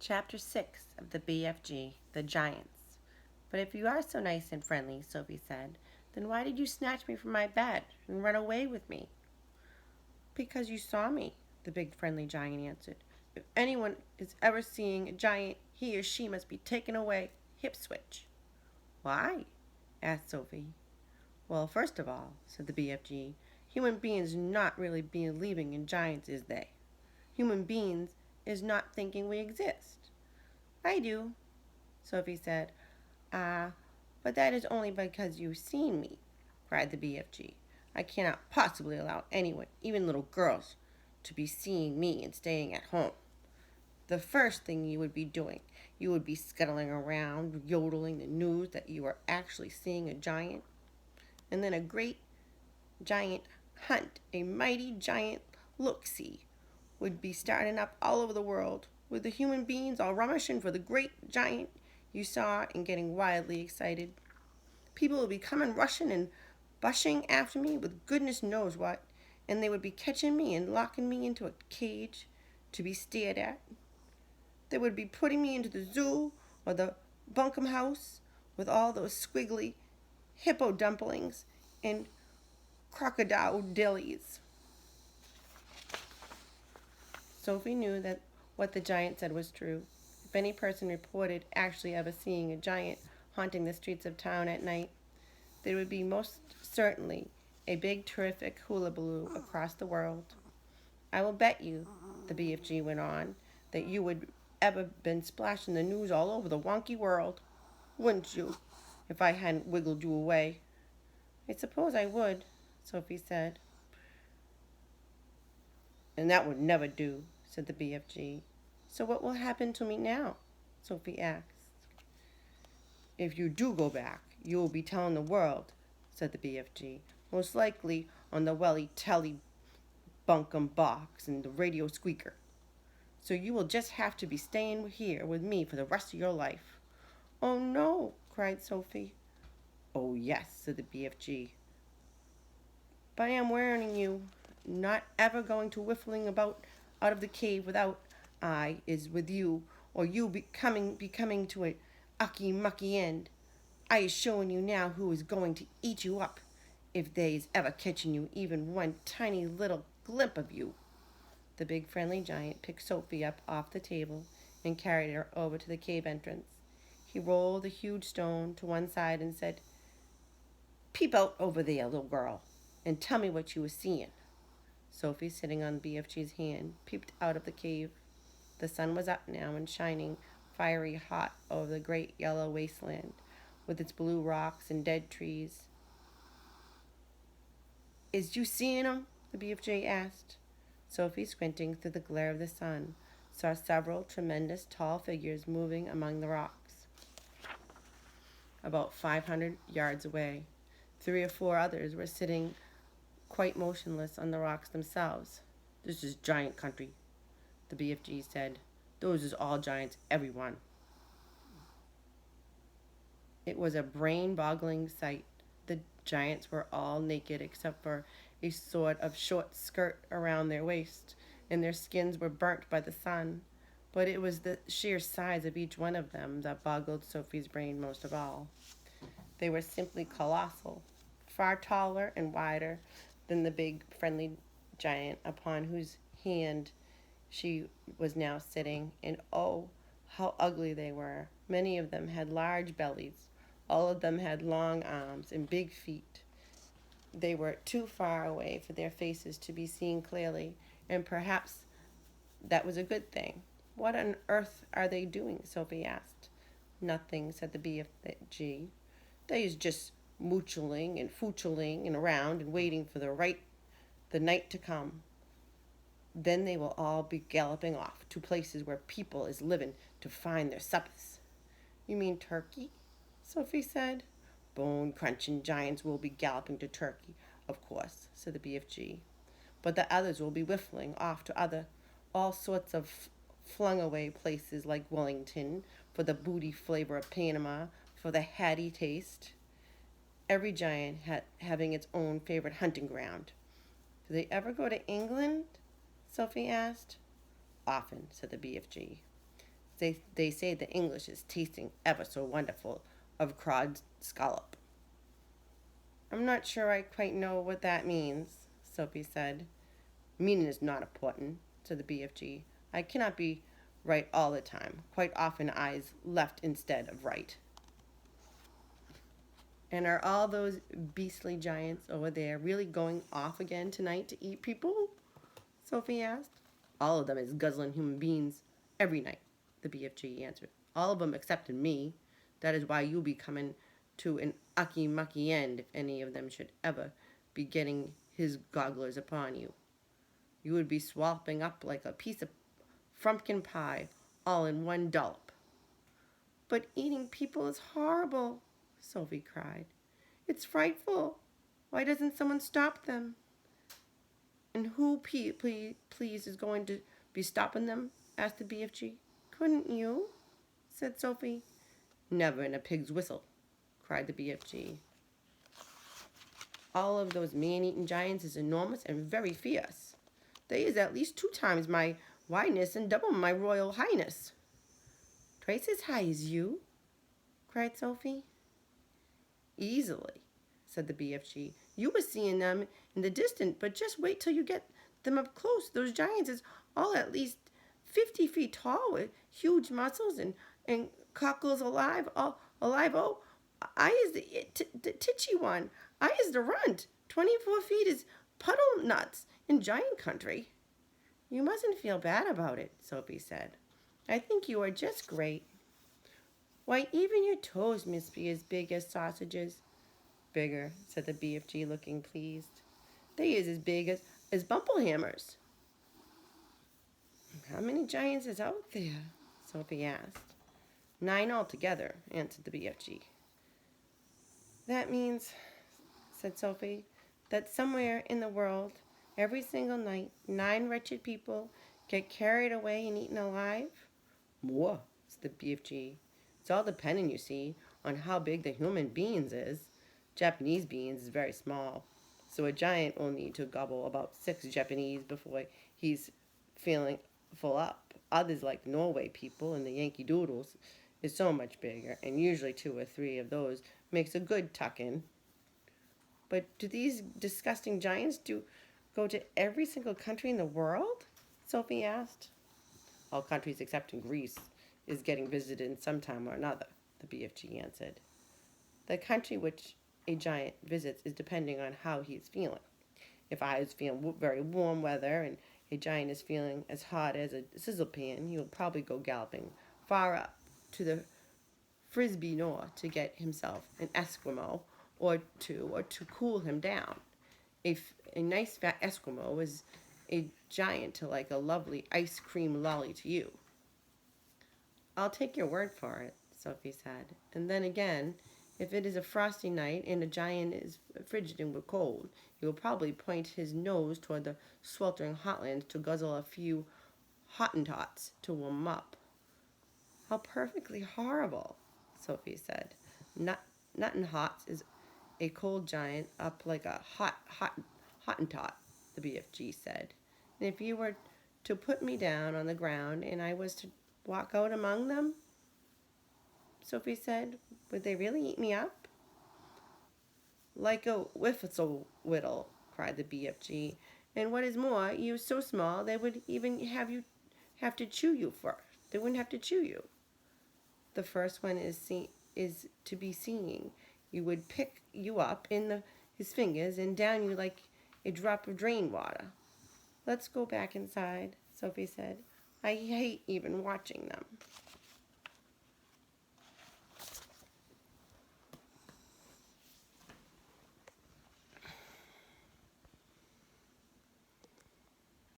Chapter 6 of the BFG, The Giants. But if you are so nice and friendly, Sophie said, then why did you snatch me from my bed and run away with me? Because you saw me, the big friendly giant answered. If anyone is ever seeing a giant, he or she must be taken away, hip switch. Why? Asked Sophie. Well, first of all, said the BFG, human beings not really believing in giants, is they? Human beings is not thinking we exist. I do, Sophie said. But that is only because you've seen me, cried the BFG. I cannot possibly allow anyone, even little girls, to be seeing me and staying at home. The first thing you would be doing, you would be scuttling around, yodeling the news that you are actually seeing a giant. And then a great giant hunt, a mighty giant look-see, would be starting up all over the world, with the human beings all rummishing for the great giant you saw and getting wildly excited. People would be coming rushing and bushing after me with goodness knows what, and they would be catching me and locking me into a cage to be stared at. They would be putting me into the zoo or the bunkum house with all those squiggly hippo dumplings and crocodile dillies. Sophie knew that what the giant said was true. If any person reported actually ever seeing a giant haunting the streets of town at night, there would be most certainly a big terrific hullabaloo across the world. I will bet you, the BFG went on, that you would ever been splashing the news all over the wonky world. Wouldn't you, if I hadn't wiggled you away? I suppose I would, Sophie said. And that would never do, said the BFG. So what will happen to me now? Sophie asked. If you do go back, you will be telling the world, said the BFG, most likely on the welly telly bunkum box and the radio squeaker. So you will just have to be staying here with me for the rest of your life. Oh no, cried Sophie. Oh yes, said the BFG. But I am warning you, not ever going to whiffling about out of the cave without I is with you, or you be coming to a ucky mucky end. I is showing you now who is going to eat you up, if they is ever catching you even one tiny little glimp of you. The big friendly giant picked Sophie up off the table and carried her over to the cave entrance. He rolled a huge stone to one side and said, Peep out over there, little girl, and tell me what you were seeing. Sophie, sitting on BFG's hand, peeped out of the cave. The sun was up now and shining fiery hot over the great yellow wasteland, with its blue rocks and dead trees. Is you seeing 'em? The BFG asked. Sophie, squinting through the glare of the sun, saw several tremendous tall figures moving among the rocks. About 500 yards away, 3 or 4 others were sitting quite motionless on the rocks themselves. This is giant country, the BFG said. Those is all giants, everyone. It was a brain-boggling sight. The giants were all naked except for a sort of short skirt around their waist, and their skins were burnt by the sun. But it was the sheer size of each one of them that boggled Sophie's brain most of all. They were simply colossal, far taller and wider than the big friendly giant upon whose hand she was now sitting, and oh, how ugly they were. Many of them had large bellies. All of them had long arms and big feet. They were too far away for their faces to be seen clearly, and perhaps that was a good thing. What on earth are they doing? Sophie asked. Nothing, said the BFG. They is just moochling and foochling and around and waiting for the night to come. Then they will all be galloping off to places where people is living to find their suppers. You mean Turkey? Sophie said. Bone-crunching giants will be galloping to Turkey, of course, said the BFG. But the others will be whiffling off to all sorts of flung-away places like Wellington, for the booty flavor of Panama, for the hatty taste. Every giant having its own favorite hunting ground. Do they ever go to England? Sophie asked. Often, said the BFG. They say the English is tasting ever so wonderful of crawed scallop. I'm not sure I quite know what that means, Sophie said. Meaning is not important, said the BFG. I cannot be right all the time. Quite often I is left instead of right. And are all those beastly giants over there really going off again tonight to eat people? Sophie asked. All of them is guzzling human beings every night, the BFG answered. All of them excepting me. That is why you'll be coming to an ucky mucky end if any of them should ever be getting his gogglers upon you. You would be swapping up like a piece of frumpkin pie all in one dollop. But eating people is horrible, Sophie cried. It's frightful. Why doesn't someone stop them? And who, please, is going to be stopping them? Asked the BFG. Couldn't you? Said Sophie. Never in a pig's whistle, cried the BFG. All of those man-eating giants is enormous and very fierce. They is at least 2 times my wideness and double my royal highness. Twice as high as you? Cried Sophie. Easily, said the BFG. You were seeing them in the distance, but just wait till you get them up close. Those giants is all at least 50 feet tall with huge muscles and cockles alive. Oh, I is the titchy one. I is the runt. 24 feet is puddle nuts in giant country. You mustn't feel bad about it, Sophie said. I think you are just great. Why, even your toes must be as big as sausages. Bigger, said the BFG, looking pleased. They is as big as bumplehammers. How many giants is out there? Sophie asked. 9 altogether, answered the BFG. That means, said Sophie, that somewhere in the world, every single night, 9 wretched people get carried away and eaten alive? More, said the BFG. It's all depending, you see, on how big the human beings is. Japanese beings is very small, so a giant will need to gobble about 6 Japanese before he's feeling full up. Others, like Norway people and the Yankee Doodles, is so much bigger, and usually 2 or 3 of those makes a good tuck-in. But do these disgusting giants go to every single country in the world? Sophie asked. All countries except in Greece is getting visited in some time or another, the BFG answered. The country which a giant visits is depending on how he is feeling. If I is feeling very warm weather and a giant is feeling as hot as a sizzle pan, he will probably go galloping far up to the Frisbee North to get himself an Eskimo or to cool him down. A nice fat Eskimo is a giant to like a lovely ice cream lolly to you. I'll take your word for it, Sophie said. And then again, if it is a frosty night and a giant is frigid and cold, he will probably point his nose toward the sweltering hotlands to guzzle a few Hottentots to warm up. How perfectly horrible, Sophie said. Nuttin' Hots is a cold giant up like a Hottentot, the BFG said. And if you were to put me down on the ground and I was to walk out among them, Sophie said, would they really eat me up? Like a whiffle whittle, cried the BFG. And what is more, you're so small they would even have to chew you first. They wouldn't have to chew you. The first one is to be seeing. You would pick you up in his fingers and down you like a drop of drain water. Let's go back inside, Sophie said. I hate even watching them.